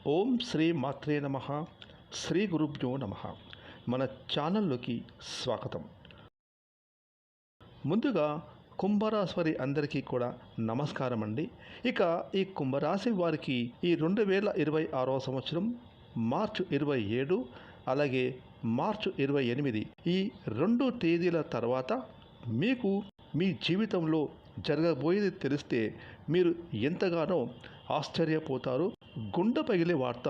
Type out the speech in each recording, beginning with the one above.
ఓం శ్రీ మాత్రే నమః. శ్రీ గురుభ్యో నమః. మన ఛానల్లోకి స్వాగతం. ముందుగా కుంభరాశి వారి అందరికీ కూడా నమస్కారం అండి. ఇక ఈ కుంభరాశి వారికి ఈ 2026వ సంవత్సరం మార్చి 27 అలాగే మార్చి 28 ఈ 2 తేదీల తర్వాత మీకు మీ జీవితంలో జరగబోయేది తెలిస్తే మీరు ఎంతగానో ఆశ్చర్యపోతారు. గుండె పగిలే వార్త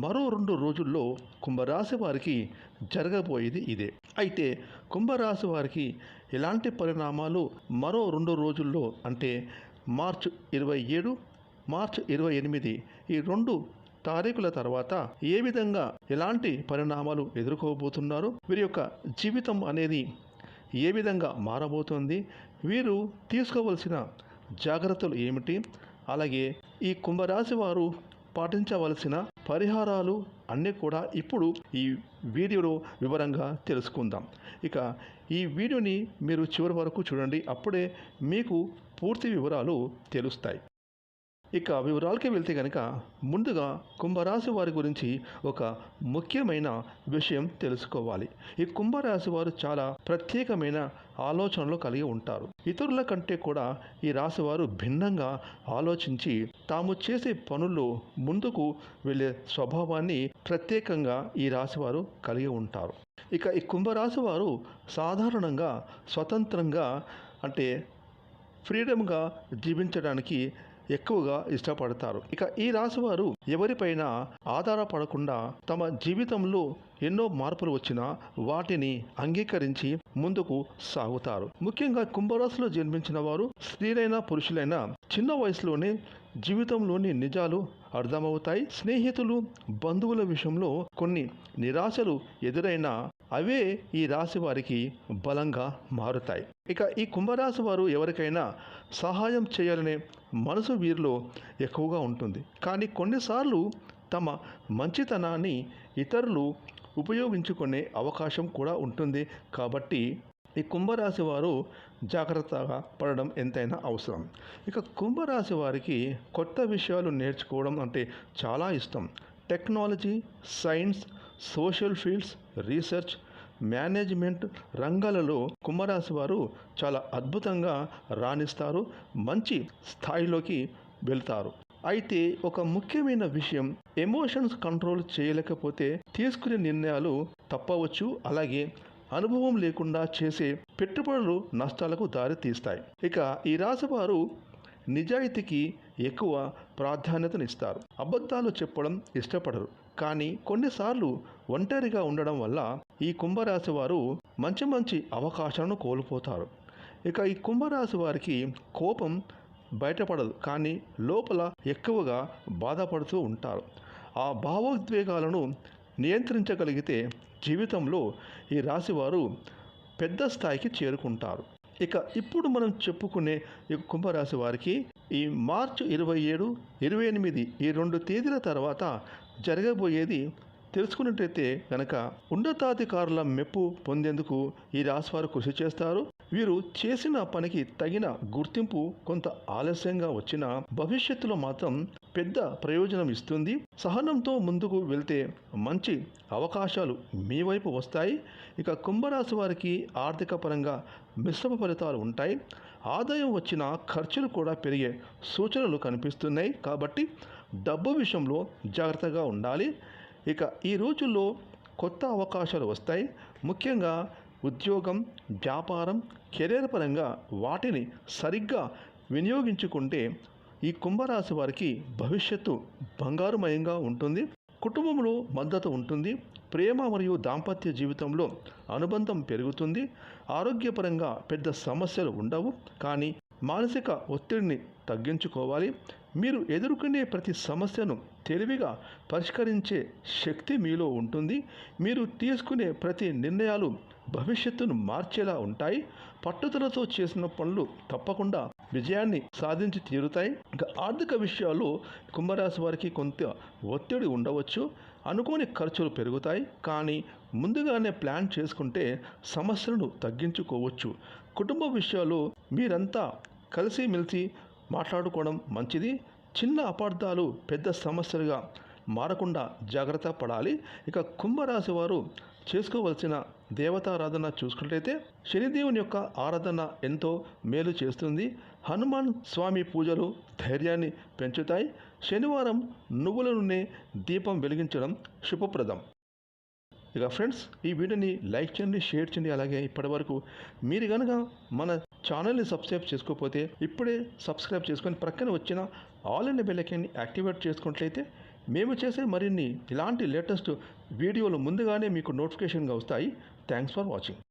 మరో 2 రోజుల్లో కుంభరాశి వారికి జరగబోయేది ఇదే. అయితే కుంభరాశి వారికి ఎలాంటి పరిణామాలు మరో 2 రోజుల్లో అంటే మార్చి 27 మార్చి 28 ఈ 2 తారీఖుల తర్వాత ఏ విధంగా ఎలాంటి పరిణామాలు ఎదుర్కోబోతున్నారు, వీరి యొక్క జీవితం అనేది ఏ విధంగా మారబోతుంది, వీరు తీసుకోవలసిన జాగ్రత్తలు ఏమిటి, అలాగే ఈ కుంభరాశి వారు పాటించవలసిన పరిహారాలు అన్నీ కూడా ఇప్పుడు ఈ వీడియోలో వివరంగా తెలుసుకుందాం. ఇక ఈ వీడియోని మీరు చివరి వరకు చూడండి, అప్పుడే మీకు పూర్తి వివరాలు తెలుస్తాయి. ఇక వివరాలకి వెళ్తే కనుక ముందుగా కుంభరాశి వారి గురించి ఒక ముఖ్యమైన విషయం తెలుసుకోవాలి. ఈ కుంభరాశి వారు చాలా ప్రత్యేకమైన ఆలోచనలు కలిగి ఉంటారు. ఇతరుల కంటే కూడా ఈ రాశి వారు భిన్నంగా ఆలోచించి తాము చేసే పనుల్లో ముందుకు వెళ్ళే స్వభావాన్ని ప్రత్యేకంగా ఈ రాశి వారు కలిగి ఉంటారు. ఇక ఈ కుంభరాశి వారు సాధారణంగా స్వతంత్రంగా అంటే ఫ్రీడమ్గా జీవించడానికి ఎక్కువగా ఇష్టపడతారు. ఇక ఈ రాశివారు ఎవరిపైన ఆధారపడకుండా తమ జీవితంలో ఎన్నో మార్పులు వచ్చినా వాటిని అంగీకరించి ముందుకు సాగుతారు. ముఖ్యంగా కుంభరాశిలో జన్మించిన వారు స్త్రీలైనా పురుషులైనా చిన్న వయసులోనే జీవితంలోని నిజాలు అర్థమవుతాయి. స్నేహితులు బంధువుల విషయంలో కొన్ని నిరాశలు ఎదురైనా అవే ఈ రాశి వారికి బలంగా మారుతాయి. ఇక ఈ కుంభరాశి వారు ఎవరికైనా సహాయం చేయాలనే మనసు వీరిలో ఎక్కువగా ఉంటుంది. కానీ కొన్నిసార్లు తమ మంచితనాన్ని ఇతరులు ఉపయోగించుకునే అవకాశం కూడా ఉంటుంది. కాబట్టి ఈ కుంభరాశి వారు జాగ్రత్తగా పడడం ఎంతైనా అవసరం. ఇక కుంభరాశి వారికి కొత్త విషయాలు నేర్చుకోవడం అంటే చాలా ఇష్టం. Technology, science, social fields, research, management రంగాలలో కుంభరాశి వారు చాలా అద్భుతంగా రాణిస్తారు, మంచి స్థాయిలోకి వెళ్తారు. అయితే ఒక ముఖ్యమైన విషయం, ఎమోషన్స్ కంట్రోల్ చేయలేకపోతే తీసుకునే నిర్ణయాలు తప్పవచ్చు. అలాగే అనుభవం లేకుండా చేసే పెట్టుబడులు నష్టాలకు దారి తీస్తాయి. ఇక ఈ రాశి వారు నిజాయితీకి ఎక్కువ ప్రాధాన్యతనిస్తారు. అబద్ధాలు చెప్పడం ఇష్టపడరు. కానీ కొన్నిసార్లు ఒంటరిగా ఉండడం వల్ల ఈ కుంభరాశి వారు మంచి అవకాశాలను కోల్పోతారు. ఇక ఈ కుంభరాశి వారికి కోపం బయటపడదు, కానీ లోపల ఎక్కువగా బాధపడుతూ ఉంటారు. ఆ భావోద్వేగాలను నియంత్రించగలిగితే జీవితంలో ఈ రాశివారు పెద్ద స్థాయికి చేరుకుంటారు. ఇక ఇప్పుడు మనం చెప్పుకునే ఈ కుంభరాశి వారికి ఈ మార్చి 27, 28 ఈ 2 తేదీల తర్వాత జరగబోయేది తెలుసుకున్నట్టయితే కనుక ఉన్నతాధికారుల మెప్పు పొందేందుకు ఈ రాశివారు కృషి చేస్తారు. వీరు చేసిన పనికి తగిన గుర్తింపు కొంత ఆలస్యంగా వచ్చినా భవిష్యత్తులో మాత్రం పెద్ద ప్రయోజనం ఇస్తుంది. సహనంతో ముందుకు వెళ్తే మంచి అవకాశాలు మీ వైపు వస్తాయి. ఇక కుంభరాశి వారికి ఆర్థిక పరంగా మిశ్రమ ఫలితాలు ఉంటాయి. ఆదాయం వచ్చిన ఖర్చులు కూడా పెరిగే సూచనలు కనిపిస్తున్నాయి. కాబట్టి డబ్బు విషయంలో జాగ్రత్తగా ఉండాలి. ఇక ఈ రోజుల్లో కొత్త అవకాశాలు వస్తాయి. ముఖ్యంగా ఉద్యోగం, వ్యాపారం, కెరీర్ పరంగా వాటిని సరిగ్గా వినియోగించుకుంటే ఈ కుంభరాశి వారికి భవిష్యత్తు బంగారుమయంగా ఉంటుంది. కుటుంబంలో మద్దతు ఉంటుంది. ప్రేమ మరియు దాంపత్య జీవితంలో అనుబంధం పెరుగుతుంది. ఆరోగ్యపరంగా పెద్ద సమస్యలు ఉండవు, కానీ మానసిక ఒత్తిడిని తగ్గించుకోవాలి. మీరు ఎదుర్కొనే ప్రతి సమస్యను తెలివిగా పరిష్కరించే శక్తి మీలో ఉంటుంది. మీరు తీసుకునే ప్రతి నిర్ణయాలు భవిష్యత్తును మార్చేలా ఉంటాయి. పట్టుదలతో చేసిన పనులు తప్పకుండా విజయాన్ని సాధించి తీరుతాయి. ఇంకా ఆర్థిక విషయాల్లో కుంభరాశి వారికి కొంత ఒత్తిడి ఉండవచ్చు. అనుకోని ఖర్చులు పెరుగుతాయి, కానీ ముందుగానే ప్లాన్ చేసుకుంటే సమస్యలను తగ్గించుకోవచ్చు. కుటుంబ విషయాల్లో మీరంతా కలిసిమెలిసి మాట్లాడుకోవడం మంచిది. చిన్న అపార్థాలు పెద్ద సమస్యలుగా మారకుండా జాగ్రత్త పడాలి. ఇక కుంభరాశి వారు చేసుకోవలసిన దేవతారాధన చూసుకున్నట్లయితే శనిదేవుని యొక్క ఆరాధన ఎంతో మేలు చేస్తుంది. హనుమాన్ స్వామి పూజలు ధైర్యాన్ని పెంచుతాయి. శనివారం నువ్వుల నూనె దీపం వెలిగించడం శుభప్రదం. ఇక ఫ్రెండ్స్, ఈ వీడియోని లైక్ చేయండి, షేర్ చేయండి. అలాగే ఇప్పటివరకు మీరు కనుక మన ఛానల్ని సబ్స్క్రైబ్ చేసుకోకపోతే ఇప్పుడే సబ్స్క్రైబ్ చేసుకొని ప్రక్కన వచ్చిన ఆల్ ఇన్ బెల్ ఐకాన్ని యాక్టివేట్ చేసుకున్నట్లయితే మేము చేసే మరిన్ని ఇలాంటి లేటెస్ట్ వీడియోలు ముందుగానే మీకు నోటిఫికేషన్గా వస్తాయి. Thanks for watching.